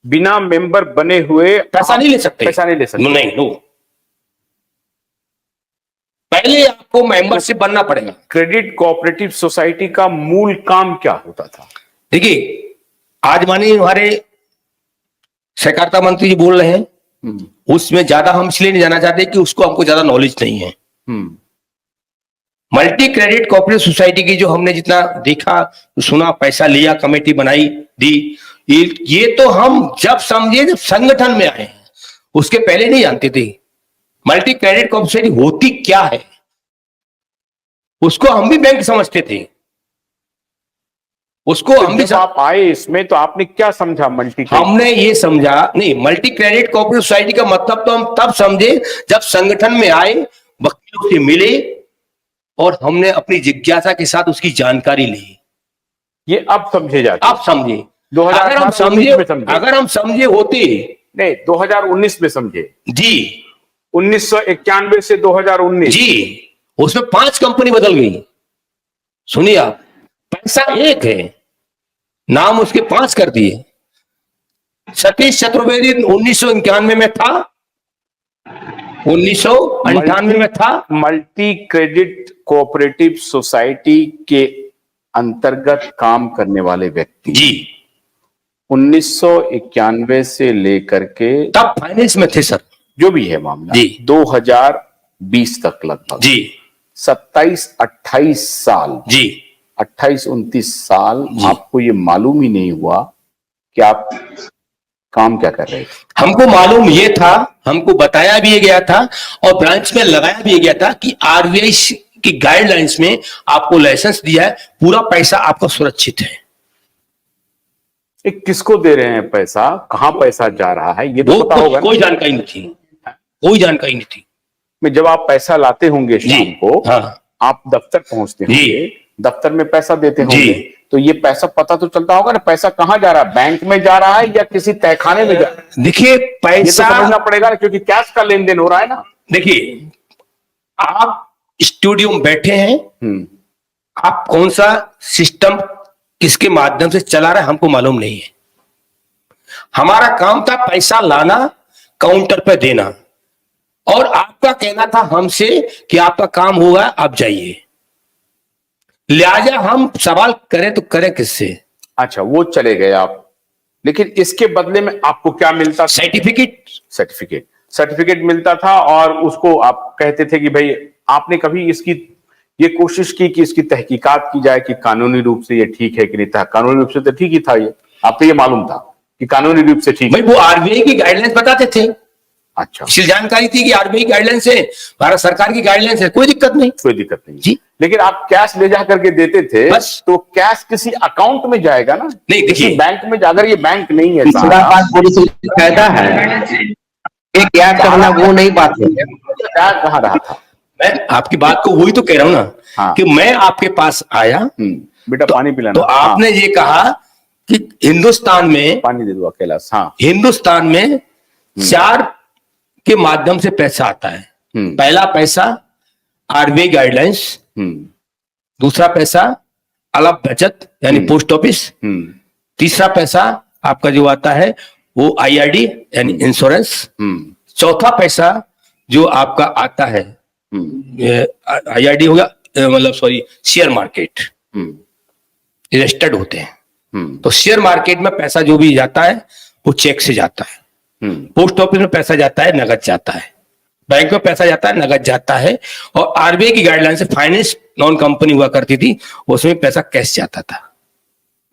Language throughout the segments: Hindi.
बिना मेंबर बने हुए पैसा नहीं ले सकते, पैसा नहीं ले सकते। नहीं, नो, पहले आपको मेंबरशिप बनना पड़ेगा। क्रेडिट कोऑपरेटिव सोसाइटी का मूल काम क्या होता था? देखिए, आज मानिए हमारे सहकारिता मंत्री जी बोल रहे हैं, उसमें ज्यादा हम इसलिए नहीं जाना चाहते कि उसको हमको ज्यादा नॉलेज नहीं है। मल्टी क्रेडिट कोऑपरेटिव सोसाइटी की जो हमने जितना देखा सुना, पैसा लिया, कमेटी बनाई, दी, ये तो हम जब समझे जब संगठन में आए हैं, उसके पहले नहीं जानते थे मल्टी क्रेडिट कोऑपरेटिव सोसाइटी होती क्या है। उसको हम भी बैंक समझते थे, उसको तो हम भी जब आप आए इसमें तो आपने क्या समझा मल्टी? हमने ये समझा नहीं, मल्टी क्रेडिट कोऑपरेटिव सोसाइटी का मतलब तो हम तब समझे जब संगठन में आए, वकीलों से मिले और हमने अपनी जिज्ञासा के साथ उसकी जानकारी ली। ये अब समझे जाते, अब समझे। 2018 अगर हम समझे होते, नहीं 2019 में समझे जी, 1991 से 2019 जी, उसमें 5 कंपनी बदल गई। सुनिए आप, पैसा एक है, नाम उसके 5 कर दिए। सतीश चतुर्वेदी 1991 में था, 1998 में था। मल्टी क्रेडिट कोऑपरेटिव सोसाइटी के अंतर्गत काम करने वाले व्यक्ति जी 1991 से लेकर के तब फाइनेंस में थे सर, जो भी है मामला जी, 2020 तक लगभग जी 27-28 साल, जी 28-29 साल आपको ये मालूम ही नहीं हुआ कि आप काम क्या कर रहे थे? हमको मालूम ये था, हमको बताया भी गया था और ब्रांच में लगाया भी गया था कि आरबीआई की गाइडलाइंस में आपको लाइसेंस दिया है, पूरा पैसा आपका सुरक्षित है। किसको दे रहे हैं पैसा, कहां पैसा जा रहा है, ये तो पता होगा। कोई जानकारी नहीं थी, कोई जानकारी नहीं थी। जब आप पैसा लाते होंगे शाम को, हाँ, आप दफ्तर पहुंचते होंगे, दफ्तर में पैसा देते होंगे, तो ये पैसा पता तो चलता होगा ना, पैसा कहां जा रहा है, बैंक में जा रहा है या किसी तहखाने में जा रहा है? देखिए पैसा ये तो समझना पड़ेगा ना, क्योंकि कैश का लेन देन हो रहा है ना। देखिए, आप स्टूडियो में बैठे हैं, आप कौन सा सिस्टम किसके माध्यम से चला रहा है हमको मालूम नहीं है। हमारा काम था पैसा लाना, काउंटर पे देना, और आपका कहना था हमसे कि आपका काम होगा, आप जाइए। लिहाजा हम सवाल करें तो करें किससे? अच्छा, वो चले गए आप, लेकिन इसके बदले में आपको क्या मिलता? सर्टिफिकेट मिलता था, और उसको आप कहते थे कि भाई आपने कभी इसकी ये कोशिश की कि इसकी तहकीकात की जाए कि कानूनी रूप से ये ठीक है कि नहीं था? कानूनी रूप से तो ठीक ही था, ये आपको ये मालूम था कि कानूनी रूप से ठीक है? वो आरबीआई की गाइडलाइंस बताते थे। अच्छा, इसलिए जानकारी थी कि आरबीआई गाइडलाइंस है, भारत सरकार की गाइडलाइंस है, कोई दिक्कत नहीं, कोई दिक्कत नहीं जी। लेकिन आप कैश ले जा करके देते थे, बस, तो कैश किसी अकाउंट में जाएगा ना, नहीं किसी बैंक में जाकर, ये बैंक नहीं है, फायदा है, क्या करना वो नहीं बात है। क्या कह रहा था मैं आपकी बात को वही तो कह रहा हूं ना। हाँ। कि मैं आपके पास आया, बेटा पानी पिलाना, तो आपने ये कहा कि हिंदुस्तान में, पानी दे दो अकेला, हाँ, हिंदुस्तान में 4 के माध्यम से पैसा आता है। पहला पैसा आरबीआई गाइडलाइंस, दूसरा पैसा अलग बचत यानी पोस्ट ऑफिस, तीसरा पैसा आपका जो आता है वो आईआरडी यानी इंश्योरेंस, चौथा पैसा जो आपका आता है आईआरडी होगा, मतलब सॉरी शेयर मार्केट, रजिस्टर्ड होते हैं। तो शेयर मार्केट में पैसा जो भी जाता है वो चेक से जाता है, पोस्ट ऑफिस में पैसा जाता है नगद जाता है, बैंक में पैसा जाता है नगद जाता है, और आरबीआई की गाइडलाइन से फाइनेंस नॉन कंपनी हुआ करती थी, उसमें पैसा कैश जाता था।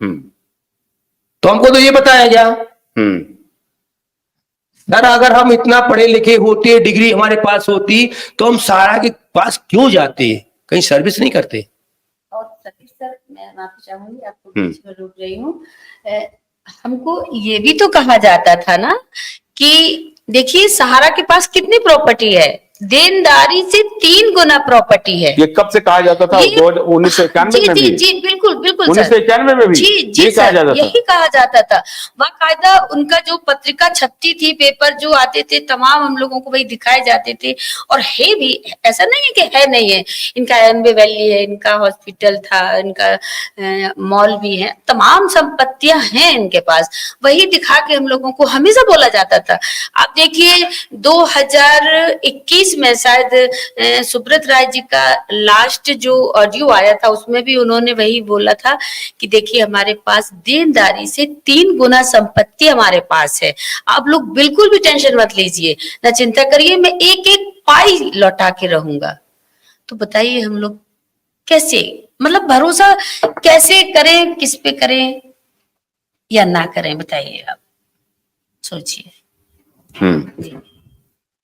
तो हमको तो ये बताया गया सर, अगर हम इतना पढ़े लिखे होते, डिग्री हमारे पास होती, तो हम सारा के पास क्यों जाते, कहीं सर्विस नहीं करते? और सतीश सर, मैं माफी चाहूंगी, आपको बीच में रोक रही हूँ। हमको ये भी तो कहा जाता था ना कि देखिए सहारा के पास कितनी प्रॉपर्टी है, देनदारी से 3 गुना प्रॉपर्टी है। ये कब से कहा जाता था? ये- 1991 जी में जी भी, जी बिल्कुल बिल्कुल सर। 1991 में भी जी जी ये कहा सर, जाता था। यही कहा जाता था। बाकायदा उनका जो पत्रिका छपती थी, पेपर जो आते थे, तमाम हम लोगों को वही दिखाए जाते थे। और है भी, ऐसा नहीं है कि है नहीं है। इनका एम्बे वैली है, इनका हॉस्पिटल था, इनका मॉल भी है, तमाम संपत्तियां हैं इनके पास। वही दिखा के हम लोगों को हमेशा बोला जाता था। आप देखिए 2021 में शायद सुब्रत राय जी का लास्ट जो ऑडियो आया था, उसमें भी उन्होंने वही बोला था कि देखिए हमारे पास देनदारी से 3 गुना संपत्ति हमारे पास है। आप लोग बिल्कुल भी टेंशन मत लीजिए, ना चिंता करिए, मैं एक एक पाई लौटा के रहूंगा। तो बताइए हम लोग कैसे, मतलब भरोसा कैसे करें, किस पे करें या ना करें, बताइए आप, सोचिए।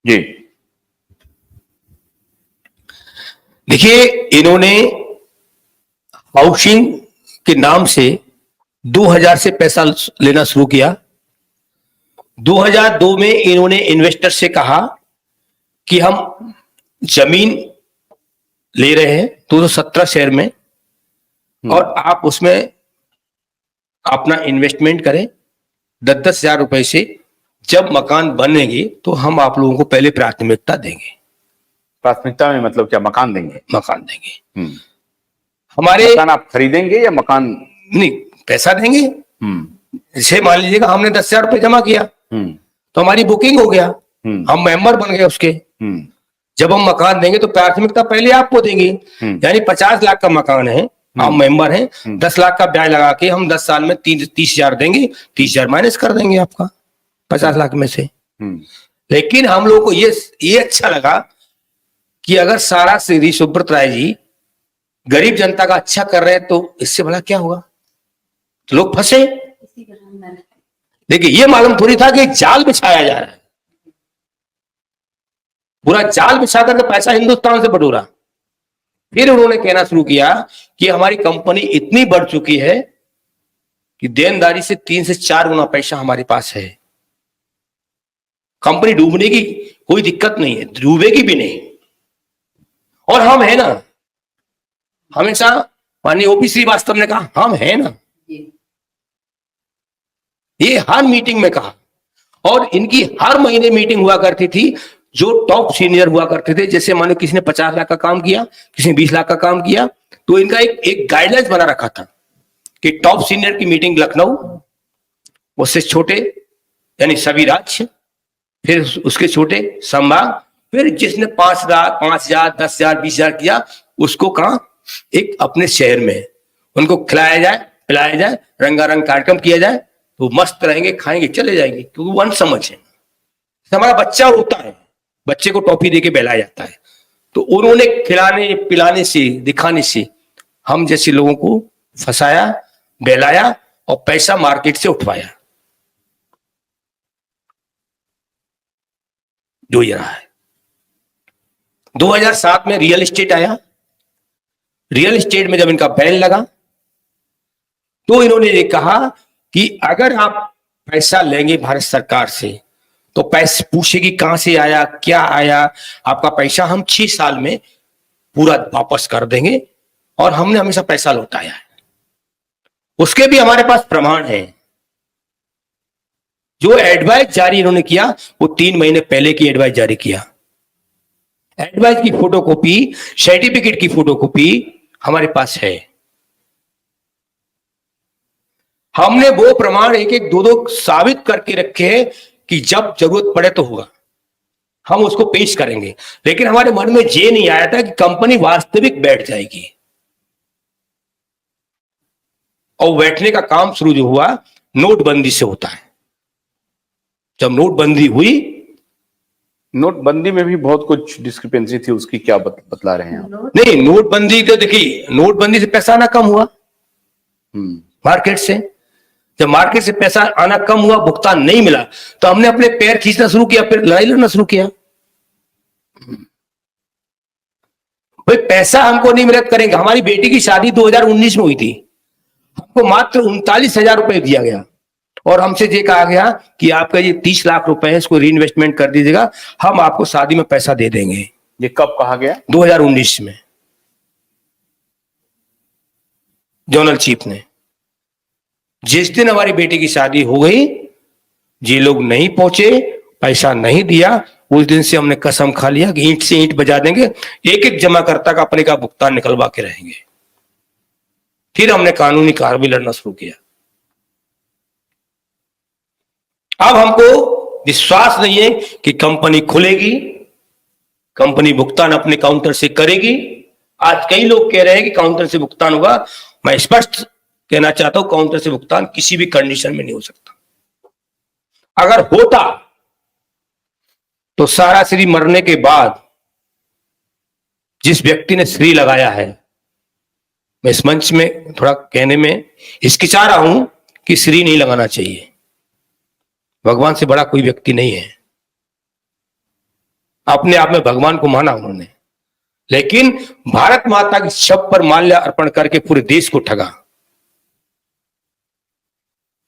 जी देखिए, इन्होंने हाउसिंग के नाम से 2000 से पैसा लेना शुरू किया। 2002 में इन्होंने इन्वेस्टर से कहा कि हम जमीन ले रहे हैं 217 शहर में, और आप उसमें अपना इन्वेस्टमेंट करें 10-10 हजार रुपए से। जब मकान बनेंगे तो हम आप लोगों को पहले प्राथमिकता देंगे। प्राथमिकता में मतलब क्या? मकान देंगे? मकान देंगे। हमारे मकान आप खरीदेंगे या मकान? नहीं, पैसा देंगे। जैसे मान लीजिएगा हमने 10,000 रुपए जमा किया तो हमारी बुकिंग हो गया, हम मेंबर बन गए उसके। जब हम मकान देंगे तो प्राथमिकता पहले आपको देंगे। यानी 50 लाख का मकान है, आप मेंबर हैं, 10 लाख का ब्याज लगा के हम 10 साल में 30,000 देंगे, 30,000 माइनस कर देंगे आपका 50 लाख में से। लेकिन हम लोगों को ये अच्छा लगा कि अगर सारा श्री सुब्रत राय जी गरीब जनता का अच्छा कर रहे हैं तो इससे भला क्या होगा, तो लोग फंसे। देखिए, ये मालूम थोड़ी था कि एक जाल बिछाया जा रहा है, पूरा जाल बिछा करके पैसा हिंदुस्तान से बटोरा। फिर उन्होंने कहना शुरू किया कि हमारी कंपनी इतनी बढ़ चुकी है कि देनदारी से 3 से 4 गुना पैसा हमारे पास है। कंपनी डूबने की कोई दिक्कत नहीं है, डूबेगी भी नहीं। और हम है ना, हमेशा माननीय ओपी श्रीवास्तव ने कहा हम है ना, ये हर मीटिंग में कहा। और इनकी हर महीने मीटिंग हुआ करती थी। जो टॉप सीनियर हुआ करते थे, जैसे मानो किसी ने 50 लाख का काम किया, किसी ने 20 लाख का काम किया, तो इनका एक गाइडलाइंस बना रखा था कि टॉप सीनियर की मीटिंग लखनऊ, उससे छोटे यानी सभी राज्य, फिर उसके छोटे संभाग, फिर जिसने 5 लाख, 5,000, 10,000, 20,000 किया, उसको कहा एक अपने शहर में उनको खिलाया जाए, पिलाया जाए, रंगारंग कार्यक्रम किया जाए, तो मस्त रहेंगे, खाएंगे, चले जाएंगे, क्योंकि वन समझ है। हमारा बच्चा होता है, बच्चे को टॉफी देके बहलाया जाता है, तो उन्होंने खिलाने पिलाने से, दिखाने से हम जैसे लोगों को फंसाया, बहलाया और पैसा मार्केट से उठवाया। जो ये रहा है। 2007 में रियल एस्टेट आया। रियल एस्टेट में जब इनका बैन लगा तो इन्होंने ये कहा कि अगर आप पैसा लेंगे भारत सरकार से तो पैसे पूछेगी कहां से आया, क्या आया, आपका पैसा हम 6 साल में पूरा वापस कर देंगे। और हमने हमेशा पैसा लौटाया है, उसके भी हमारे पास प्रमाण है। जो एडवाइस जारी इन्होंने किया वो 3 महीने पहले की एडवाइस जारी किया। एडवाइस की फोटोकॉपी, सर्टिफिकेट की फोटोकॉपी हमारे पास है। हमने वो प्रमाण एक एक दो साबित करके रखे हैं कि जब जरूरत पड़े तो होगा, हम उसको पेश करेंगे। लेकिन हमारे मन में ये नहीं आया था कि कंपनी वास्तविक बैठ जाएगी। और बैठने का काम शुरू जो हुआ नोटबंदी से होता है। जब नोटबंदी हुई, नोटबंदी में भी बहुत कुछ डिस्क्रिपेंसी थी, उसकी क्या बतला रहे हैं आप? नहीं, नोटबंदी तो देखिए, नोटबंदी से पैसा आना कम हुआ मार्केट से। जब मार्केट से पैसा आना कम हुआ, भुगतान नहीं मिला, तो हमने अपने पैर खींचना शुरू किया, फिर लड़ाई लड़ना शुरू किया। भाई पैसा हमको नहीं मिला करेंगे। हमारी बेटी की शादी 2019 में हुई थी, हमको मात्र 39,000 रुपए दिया गया और हमसे ये कहा गया कि आपका ये 30 लाख रुपए है, इसको री इन्वेस्टमेंट कर दीजिएगा, हम आपको शादी में पैसा दे देंगे। ये कब कहा गया? 2019 में जोनल चीफ ने। जिस दिन हमारी बेटी की शादी हो गई, ये लोग नहीं पहुंचे, पैसा नहीं दिया, उस दिन से हमने कसम खा लिया कि ईंट से ईंट बजा देंगे, एक एक जमाकर्ता का अपने का भुगतान निकलवा के रहेंगे। फिर हमने कानूनी कार्रवाई लड़ना शुरू किया। अब हमको विश्वास नहीं है कि कंपनी खुलेगी, कंपनी भुगतान अपने काउंटर से करेगी। आज कई लोग कह रहे हैं कि काउंटर से भुगतान होगा। मैं स्पष्ट कहना चाहता हूं, काउंटर से भुगतान किसी भी कंडीशन में नहीं हो सकता। अगर होता तो सारा श्री मरने के बाद जिस व्यक्ति ने श्री लगाया है, मैं इस मंच में थोड़ा कहने में हिचकिचा रहा हूं कि श्री नहीं लगाना चाहिए। भगवान से बड़ा कोई व्यक्ति नहीं है। अपने आप में भगवान को माना उन्होंने, लेकिन भारत माता की शव पर माल्य अर्पण करके पूरे देश को ठगा।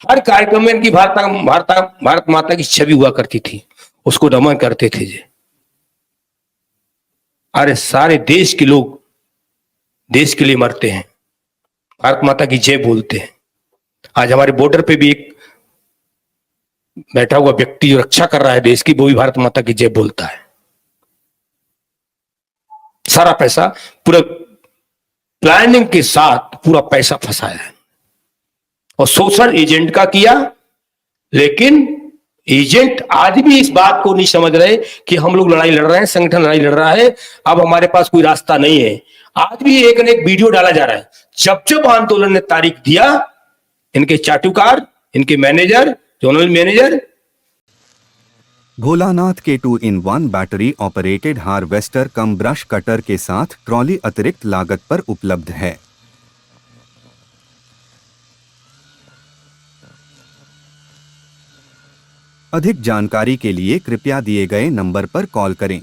हर कार्यक्रम में इनकी भारत माता की छवि हुआ करती थी, उसको नमन करते थे जी। अरे सारे देश के लोग देश के लिए मरते हैं, भारत माता की जय बोलते हैं। आज हमारे बॉर्डर पे भी एक बैठा हुआ व्यक्ति जो रक्षा कर रहा है देश की, वो भी भारत माता की जय बोलता है। सारा पैसा पूरा प्लानिंग के साथ पूरा पैसा फंसाया है और सोशल एजेंट का किया। लेकिन एजेंट आज भी इस बात को नहीं समझ रहे कि हम लोग लड़ाई लड़ रहे हैं, संगठन लड़ाई लड़ रहा है, अब हमारे पास कोई रास्ता नहीं है। आज भी एक न एक वीडियो डाला जा रहा है। जब जब आंदोलन ने तारीख दिया, इनके चाटुकार, इनके मैनेजर, जोनल मैनेजर, भोलानाथ के 2-in-1 बैटरी ऑपरेटेड हार्वेस्टर कम ब्रश कटर के साथ ट्रॉली अतिरिक्त लागत पर उपलब्ध है। अधिक जानकारी के लिए कृपया दिए गए नंबर पर कॉल करें।